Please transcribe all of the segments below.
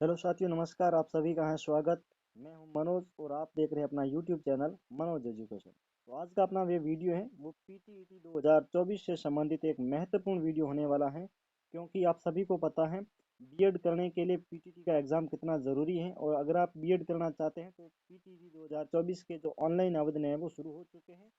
Hello साथियों, नमस्कार। आप सभी का है स्वागत। मैं हूं मनोज और आप देख रहे हैं अपना यूट्यूब चैनल मनोज एजुकेशन। तो आज का अपना ये वीडियो है वो पीटीईटी 2024 से संबंधित एक महत्वपूर्ण वीडियो होने वाला है, क्योंकि आप सभी को पता है बीएड करने के लिए पीटीटी का एग्ज़ाम कितना ज़रूरी है। और अगर आप बीएड करना चाहते हैं तो पीटीटी 2024 के जो ऑनलाइन आवेदन है वो शुरू हो चुके हैं।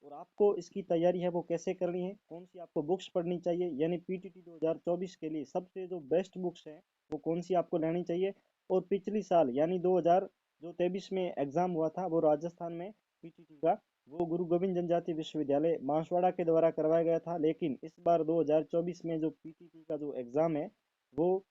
और आपको इसकी तैयारी है वो कैसे करनी है, कौन सी आपको बुक्स पढ़नी चाहिए, यानी पीटीटी 2024 के लिए सबसे जो बेस्ट बुक्स हैं वो कौन सी आपको लेनी चाहिए। और पिछली साल यानी 2000 जो 23 में एग्जाम हुआ था वो राजस्थान में पीटीटी का वो गुरु गोविंद जनजाति विश्वविद्यालय बांसवाड़ा के द्वारा करवाया गया था, लेकिन इस बार 2024 में जो पीटीटी का जो एग्जाम है वो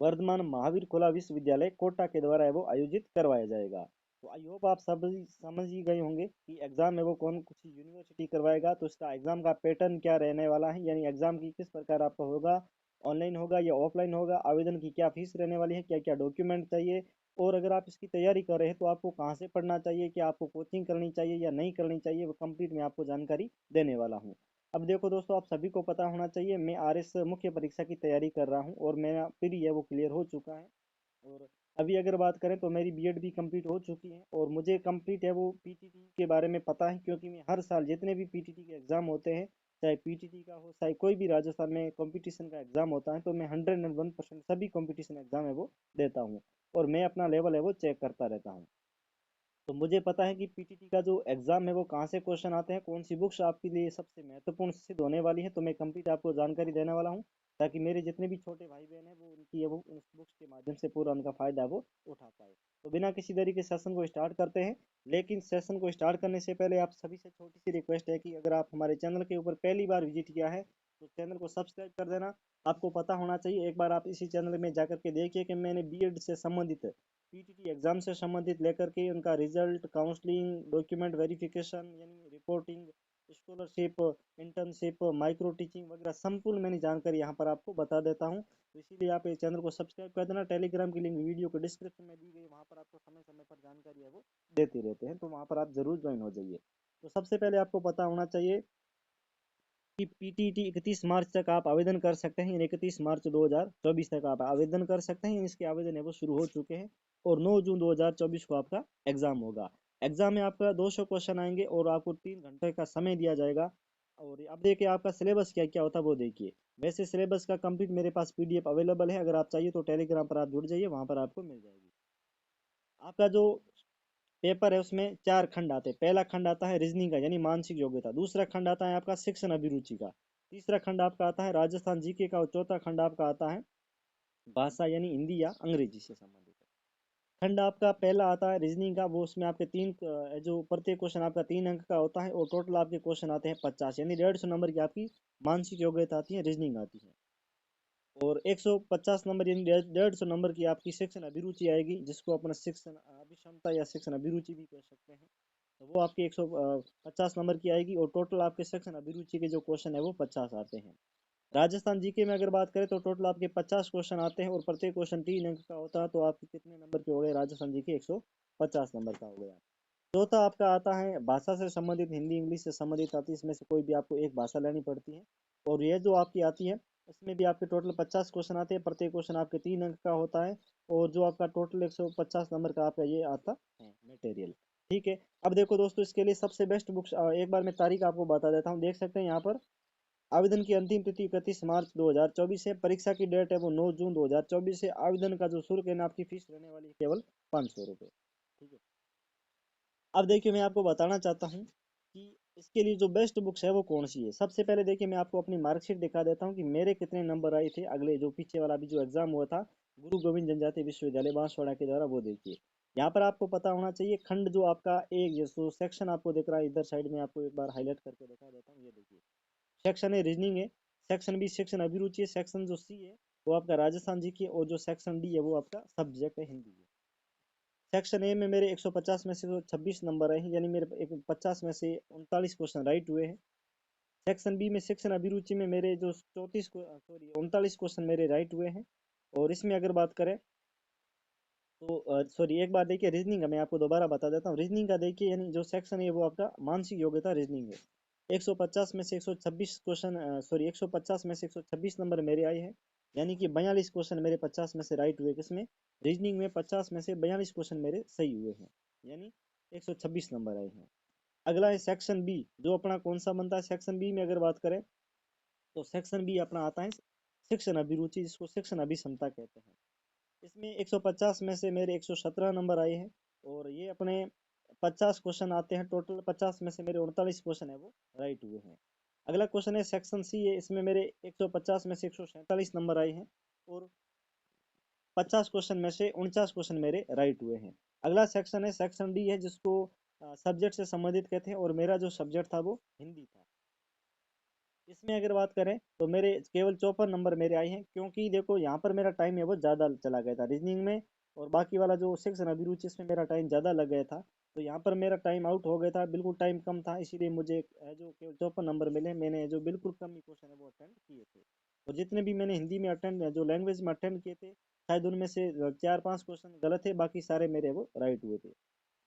वर्धमान महावीर खुला विश्वविद्यालय कोटा के द्वारा है वो आयोजित करवाया जाएगा। तो आई होप आप सब समझ ही गए होंगे कि एग्जाम है वो कौन सी यूनिवर्सिटी करवाएगा। तो इसका एग्जाम का पैटर्न क्या रहने वाला है, यानी एग्जाम की किस प्रकार आपका होगा, ऑनलाइन होगा या ऑफलाइन होगा, आवेदन की क्या फीस रहने वाली है, क्या क्या डॉक्यूमेंट चाहिए, और अगर आप इसकी तैयारी कर रहे हैं तो आपको कहाँ से पढ़ना चाहिए, क्या आपको कोचिंग करनी चाहिए या नहीं करनी चाहिए, वो कंप्लीट मैं आपको जानकारी देने वाला हूँ। अब देखो दोस्तों, आप सभी को पता होना चाहिए मैं आरएस मुख्य परीक्षा की तैयारी कर रहा हूँ और मेरा प्री है वो क्लियर हो चुका है। और अभी अगर बात करें तो मेरी बीएड भी कंप्लीट हो चुकी है और मुझे कंप्लीट है वो पीटीटी के बारे में पता है, क्योंकि मैं हर साल जितने भी पीटीटी के एग्ज़ाम होते हैं, चाहे पीटीटी का हो चाहे कोई भी राजस्थान में कंपटीशन का एग्ज़ाम होता है, तो मैं 101% सभी कंपटीशन एग्ज़ाम है वो देता हूँ और मैं अपना लेवल है वो चेक करता रहता हूँ। तो मुझे पता है कि पीटीटी का जो एग्ज़ाम है वो कहाँ से क्वेश्चन आते हैं, कौन सी बुक्स आपके लिए सबसे महत्वपूर्ण सिद्ध होने वाली है। तो मैं कंप्लीट आपको जानकारी देने वाला हूँ, ताकि मेरे जितने भी छोटे भाई बहन हैं वो उनकी ये वो उस बुक्स के माध्यम से पूरा उनका फ़ायदा वो उठा पाए। तो बिना किसी तरीके सेशन को स्टार्ट करते हैं। लेकिन सेशन को स्टार्ट करने से पहले आप सभी से छोटी सी रिक्वेस्ट है कि अगर आप हमारे चैनल के ऊपर पहली बार विजिट किया है तो चैनल को सब्सक्राइब कर देना। आपको पता होना चाहिए, एक बार आप इसी चैनल में जाकर के देखिए कि मैंने बीएड से संबंधित पीटीटी एग्जाम से संबंधित लेकर के उनका रिजल्ट, काउंसलिंग, डॉक्यूमेंट वेरिफिकेशन यानी reporting, scholarship, internship, micro teaching वगैरह संपूर्ण मैंने जानकारी यहाँ पर आपको बता देता हूँ। तो इसीलिए आप इस चैनल को सब्सक्राइब कर देना। टेलीग्राम की लिंक वीडियो को डिस्क्रिप्शन में दी गई, वहाँ पर आपको समय समय पर जानकारी है वो देते रहते हैं, तो वहाँ पर आप जरूर ज्वाइन हो जाइए। तो सबसे पहले आपको पता होना चाहिए कि पीटीटी 31 मार्च तक आप आवेदन कर सकते हैं, यानी 31 मार्च 2024 तक आप आवेदन कर सकते हैं। इसके आवेदन है वो शुरू हो चुके हैं और 9 जून 2024 को आपका एग्जाम होगा। एग्जाम में आपका 200 क्वेश्चन आएंगे और आपको 3 घंटे का समय दिया जाएगा। और अब देखिए आपका सिलेबस क्या क्या होता है वो देखिए। वैसे सिलेबस का कंप्लीट मेरे पास पीडीएफ अवेलेबल है, अगर आप चाहिए तो टेलीग्राम पर आप जुड़ जाइए, वहाँ पर आपको मिल जाएगी। आपका जो पेपर है उसमें 4 खंड आते हैं। पहला खंड आता है रीजनिंग का यानी मानसिक योग्यता, दूसरा खंड आता है आपका शिक्षण अभिरुचि का, तीसरा खंड आपका आता है राजस्थान जीके का और चौथा खंड आपका आता है भाषा यानी हिंदी या अंग्रेजी से संबंधित है। खंड आपका पहला आता है रीजनिंग का, वो उसमें आपके जो प्रत्येक क्वेश्चन आपका 3 अंक का होता है और टोटल आपके क्वेश्चन आते हैं 50, यानी 150 नंबर की आपकी मानसिक योग्यता आती है, रीजनिंग आती है। और 150 नंबर यानी 150 नंबर की आपकी शिक्षण अभिरुचि आएगी, जिसको अपना शिक्षण अभिक्षमता या शिक्षण अभिरुचि भी कह सकते हैं। तो वो आपकी 150 नंबर की आएगी और टोटल आपके शिक्षण अभिरुचि के जो क्वेश्चन है वो 50 आते हैं। राजस्थान जीके में अगर बात करें तो टोटल आपके 50 क्वेश्चन आते हैं और प्रत्येक क्वेश्चन 3 अंक का होता है, तो आपके कितने नंबर के हो गए राजस्थान जीके? 150 नंबर का हो गया। चौथा आपका आता है भाषा से संबंधित, हिंदी इंग्लिश से संबंधित आती है, इसमें से कोई भी आपको एक भाषा लेनी पड़ती है। और ये जो आपकी आती है इसमें भी आपके टोटल 50 क्वेश्चन आते हैं, प्रत्येक क्वेश्चन आपके 3 अंक का होता है। और जो आपका टोटल 150 नंबर का आपका ये आता है मटेरियल। ठीक है। अब देखो दोस्तों, इसके लिए सबसे बेस्ट बुक्स एक बार मैं तारीख आपको बता देता हूँ, देख सकते हैं यहाँ पर। आवेदन की अंतिम तिथि 31 मार्च 2024 है। परीक्षा की डेट है वो 9 जून 2024 है। आवेदन का जो शुल्क है ना, आपकी फीस रहने वाली है केवल 500 रुपये। ठीक है। अब देखिए मैं आपको बताना चाहता हूँ कि इसके लिए जो बेस्ट बुक्स है वो कौन सी है। सबसे पहले देखिए मैं आपको अपनी मार्कशीट दिखा देता हूँ कि मेरे कितने नंबर आए थे अगले जो पीछे वाला भी जो एग्जाम हुआ था गुरु गोविंद जनजाति विश्वविद्यालय बांसवाड़ा के द्वारा, वो देखिए। यहाँ पर आपको पता होना चाहिए खंड जो आपका एक जो सेक्शन आपको दिख रहा है इधर साइड में, आपको एक बार हाईलाइट करके दिखा देता हूँ, ये देखिए। सेक्शन ए रीजनिंग है, सेक्शन बी शिक्षण अभिरुचि है, सेक्शन जो सी है वो आपका राजस्थान जी की, और जो सेक्शन डी है वो आपका सब्जेक्ट है हिंदी है। सेक्शन ए में मेरे 150 में से 126 नंबर आए हैं, यानी मेरे 50 में से 39 क्वेश्चन राइट हुए हैं। सेक्शन बी में शिक्षण अभिरुचि में मेरे जो 39 क्वेश्चन मेरे राइट हुए हैं। और इसमें अगर बात करें तो सॉरी, एक बार देखिए रीजनिंग का मैं आपको दोबारा बता देता हूँ। रीजनिंग का देखिए, यानी जो सेक्शन है वो आपका मानसिक योग्यता रीजनिंग है। 150 में से 126 क्वेश्चन, सॉरी 150 में से 126 नंबर मेरे आए हैं। यानी कि 42 क्वेश्चन मेरे 50 में से राइट हुए। किसमें? रीजनिंग में 50 में से 42 क्वेश्चन मेरे सही हुए हैं, यानी 126 नंबर आए हैं। अगला है सेक्शन बी, जो अपना कौन सा बनता है? सेक्शन बी में अगर बात करें तो सेक्शन बी अपना आता है शिक्षण अभिरुचि, जिसको शिक्षण अभिक्षमता कहते हैं। इसमें 150 में से मेरे 117 नंबर आए हैं, और ये अपने 50 क्वेश्चन आते हैं टोटल। 50 में से मेरे 39 क्वेश्चन है वो राइट हुए हैं। अगला क्वेश्चन है सेक्शन सी है, इसमें मेरे 150 में से 147 नंबर आए हैं, और 50 क्वेश्चन में से 49 क्वेश्चन मेरे राइट हुए हैं। अगला सेक्शन है सेक्शन डी है, जिसको सब्जेक्ट से संबंधित कहते हैं, और मेरा जो सब्जेक्ट था वो हिंदी था। इसमें अगर बात करें तो मेरे केवल 54 नंबर मेरे आए हैं, क्योंकि देखो यहाँ पर मेरा टाइम है वो ज़्यादा चला गया था रीजनिंग में, और बाकी वाला जो सेक्शन अभिरुचि इसमें मेरा टाइम ज़्यादा लग गया था। तो यहाँ पर मेरा टाइम आउट हो गया था, बिल्कुल टाइम कम था, इसीलिए मुझे जो केवल 54 नंबर मिले। मैंने जो बिल्कुल कम ही क्वेश्चन है वो अटेंड किए थे, और जितने भी मैंने हिंदी में अटेंड जो लैंग्वेज में अटेंड किए थे, शायद उनमें से 4-5 क्वेश्चन गलत है, बाकी सारे मेरे वो राइट हुए थे।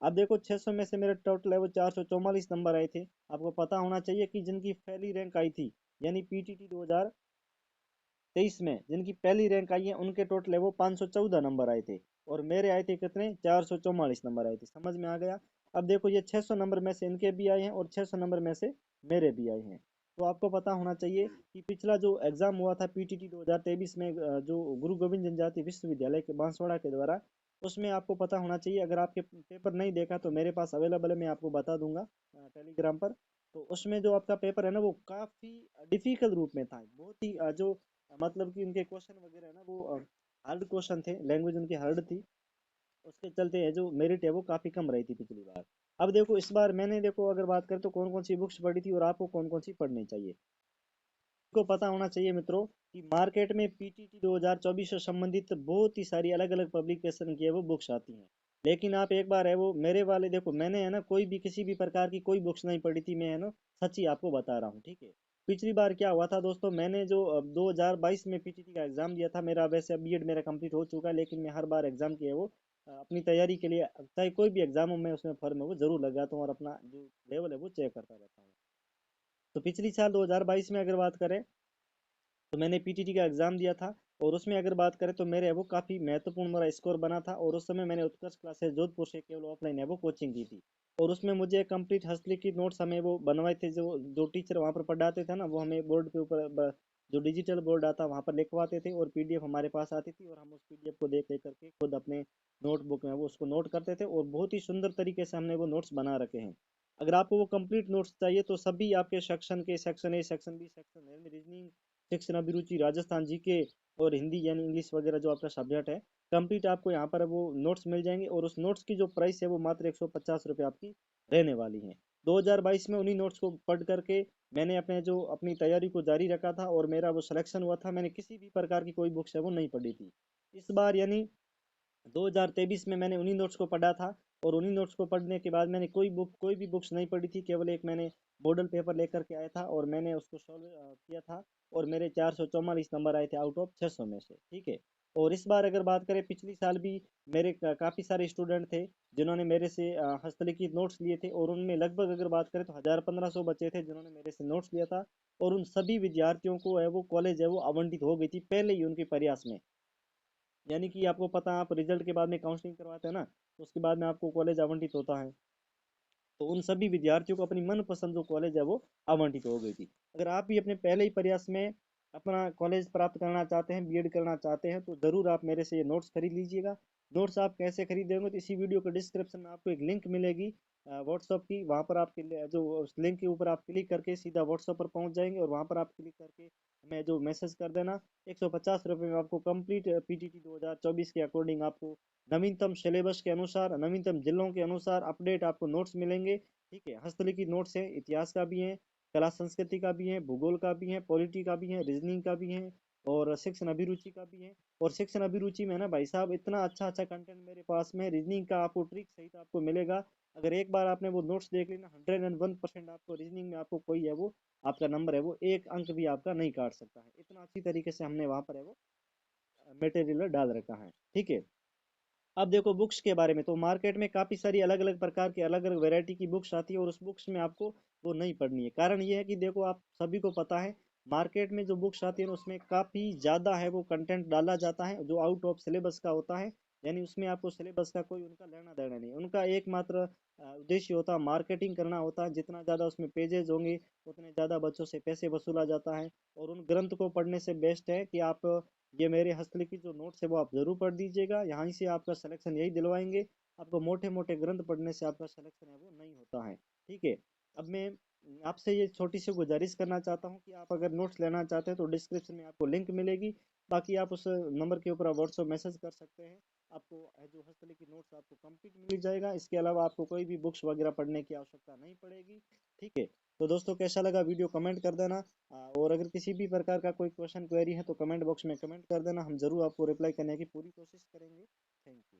अब देखो 600 में से मेरे टोटल है वो 444 नंबर आए थे। आपको पता होना चाहिए कि जिनकी पहली रैंक आई थी, यानी पीटीटी 2023 में जिनकी पहली रैंक आई है, उनके टोटल है वो 514 नंबर आए थे, और मेरे आए थे कितने? 444 नंबर आए थे। समझ में आ गया? अब देखो ये 600 नंबर में से इनके भी आए हैं, और 600 नंबर में से मेरे भी आए हैं। तो आपको पता होना चाहिए कि पिछला जो एग्जाम हुआ था पीटीटी 2023 में, जो गुरु गोविंद जनजाति विश्वविद्यालय के बांसवाड़ा के द्वारा, उसमें आपको पता होना चाहिए। अगर आपके पेपर नहीं देखा तो मेरे पास अवेलेबल है, मैं आपको बता दूंगा टेलीग्राम पर। तो उसमें जो आपका पेपर है ना, वो काफ़ी डिफिकल्ट रूप में था, बहुत ही जो मतलब कि उनके क्वेश्चन वगैरह है ना वो हार्ड क्वेश्चन थे, लैंग्वेज उनकी हार्ड थी। उसके चलते है जो मेरिट है वो काफ़ी कम रही थी पिछली बार। अब देखो इस बार मैंने देखो अगर बात करें तो कौन कौन सी बुक्स पढ़ी थी, और आपको कौन कौन सी पढ़नी चाहिए। को पता होना चाहिए मित्रों कि मार्केट में पीटीटी 2024 से संबंधित बहुत ही सारी अलग अलग पब्लिकेशन की है वो बुक्स आती हैं। लेकिन आप एक बार है वो मेरे वाले देखो, मैंने है ना कोई भी किसी भी प्रकार की कोई बुक्स नहीं पढ़ी थी, मैं है ना सच्ची आपको बता रहा हूँ, ठीक है। पिछली बार क्या हुआ था दोस्तों, मैंने जो 2022 में पीटीटी का एग्जाम दिया था, मेरा वैसे बीएड मेरा कंप्लीट हो चुका है, लेकिन मैं हर बार एग्जाम की है वो अपनी तैयारी के लिए, चाहे कोई भी एग्जाम हो, मैं उसमें फॉर्म है वो जरूर लगाता हूँ, और अपना जो लेवल है वो चेक करता रहता हूँ। तो पिछली साल 2022 में अगर बात करें तो मैंने पीटीटी का एग्ज़ाम दिया था, और उसमें अगर बात करें तो मेरे वो काफ़ी महत्वपूर्ण मेरा स्कोर बना था, और उस समय मैंने उत्कर्ष क्लासेस जोधपुर से केवल ऑफलाइन है वो कोचिंग की थी, और उसमें मुझे कंप्लीट हस्तलिखित नोट्स हमें वो बनवाए थे, जो जो टीचर वहाँ पर पढ़ाते थे ना, वो हमें बोर्ड के ऊपर जो डिजिटल बोर्ड आता वहाँ पर लिखवाते थे, और पीडीएफ हमारे पास आती थी, और हम उस पीडीएफ को देख देख करके खुद अपने नोटबुक में वो उसको नोट करते थे, और बहुत ही सुंदर तरीके से हमने वो नोट्स बना रखे हैं। अगर आपको वो कंप्लीट नोट्स चाहिए तो सभी आपके सेक्शन के, section A, section B, section A में रीजनिंग, शिक्षण अभिरुचि, राजस्थान जीके और हिंदी यानी इंग्लिश वगैरह जो आपका सब्जेक्ट है, कंप्लीट आपको यहाँ पर वो नोट्स मिल जाएंगे, और उस नोट्स की जो प्राइस है वो मात्र 150 रुपये आपकी रहने वाली है। 2022 में उन्हीं नोट्स को पढ़ करके मैंने अपने जो अपनी तैयारी को जारी रखा था, और मेरा वो सिलेक्शन हुआ था। मैंने किसी भी प्रकार की कोई बुक्स है वो नहीं पढ़ी थी। इस बार यानी 2023 में मैंने उन्हीं नोट्स को पढ़ा था, और उन्हीं नोट्स को पढ़ने के बाद मैंने कोई भी बुक्स नहीं पढ़ी थी, केवल एक मैंने मॉडल पेपर लेकर के आया था, और मैंने उसको सॉल्व किया था, और मेरे 444 नंबर आए थे आउट ऑफ 600 में से, ठीक है। और इस बार अगर बात करें, पिछली साल भी मेरे काफ़ी सारे स्टूडेंट थे जिन्होंने मेरे से हस्तलिखित नोट्स लिए थे, और उनमें लगभग अगर बात करें तो 1000-1500 बच्चे थे जिन्होंने मेरे से नोट्स लिया था, और उन सभी विद्यार्थियों को है वो कॉलेज है वो आवंटित हो गई थी पहले ही उनके प्रयास में। यानी कि आपको पता है, आप रिजल्ट के बाद में काउंसलिंग करवाते हैं ना, तो उसके बाद में आपको कॉलेज आवंटित होता है। तो उन सभी विद्यार्थियों को अपनी मनपसंद जो कॉलेज है वो आवंटित हो गई थी। अगर आप भी अपने पहले ही प्रयास में अपना कॉलेज प्राप्त करना चाहते हैं, बीएड करना चाहते हैं, तो ज़रूर आप मेरे से ये नोट्स खरीद लीजिएगा। नोट्स आप कैसे खरीदेंगे, तो इसी वीडियो के डिस्क्रिप्शन में आपको एक लिंक मिलेगी व्हाट्सअप की, वहाँ पर आप जो उस लिंक के ऊपर आप क्लिक करके सीधा व्हाट्सअप पर पहुँच जाएंगे, और वहाँ पर आप क्लिक करके हमें जो मैसेज कर देना। 150 रुपये में आपको कंप्लीट पीटीटी 2024 के अकॉर्डिंग आपको नवीनतम सिलेबस के अनुसार, नवीनतम जिलों के अनुसार अपडेट आपको नोट्स मिलेंगे, ठीक है। हस्तलिखित नोट्स हैं, इतिहास का भी है, कला संस्कृति का भी है, भूगोल का भी है, पॉलिटी का भी है, रीजनिंग का भी है, और शिक्षण अभिरुचि का भी है। और शिक्षण अभिरुचि में ना भाई साहब इतना अच्छा अच्छा कंटेंट मेरे पास में रीजनिंग का आपको ट्रिक सहित आपको मिलेगा। अगर एक बार आपने वो नोट्स देख ली ना, 101% आपको रीजनिंग में आपको कोई है वो आपका नंबर है वो एक अंक भी आपका नहीं काट सकता है। इतना अच्छी तरीके से हमने वहाँ पर है वो मटेरियल डाल रखा है, ठीक है। अब देखो बुक्स के बारे में, तो मार्केट में काफ़ी सारी अलग अलग प्रकार की अलग अलग वैरायटी की बुक्स आती है, और उस बुक्स में आपको वो नहीं पढ़नी है। कारण ये है कि देखो आप सभी को पता है मार्केट में जो बुक्स आती है उसमें काफ़ी ज़्यादा है वो कंटेंट डाला जाता है जो आउट ऑफ सिलेबस का होता है, यानी उसमें आपको सिलेबस का कोई उनका लेना देना नहीं। उनका एकमात्र उद्देश्य होता है मार्केटिंग करना होता है। जितना ज़्यादा उसमें पेजेस होंगे उतने ज़्यादा बच्चों से पैसे वसूला जाता है। और उन ग्रंथ को पढ़ने से बेस्ट है कि आप ये मेरे हस्तलिखित जो नोट्स है वो आप ज़रूर पढ़ दीजिएगा, यहाँ से आपका सिलेक्शन यही दिलवाएंगे। आपको मोटे मोटे ग्रंथ पढ़ने से आपका सिलेक्शन है वो नहीं होता है। ठीक है। अब मैं आपसे ये छोटी सी गुजारिश करना चाहता हूँ कि आप अगर नोट्स लेना चाहते हैं तो डिस्क्रिप्शन में आपको लिंक मिलेगी। बाकी आप उस नंबर के ऊपर व्हाट्सएप मैसेज कर सकते हैं। आपको जो हस्तलिखित नोट्स आपको कंप्लीट मिल जाएगा। इसके अलावा आपको कोई भी बुक्स वगैरह पढ़ने की आवश्यकता नहीं पड़ेगी। ठीक है। तो दोस्तों कैसा लगा वीडियो कमेंट कर देना। और अगर किसी भी प्रकार का कोई क्वेश्चन क्वेरी है तो कमेंट बॉक्स में कमेंट कर देना, हम जरूर आपको रिप्लाई करने की पूरी कोशिश करेंगे। Thank you.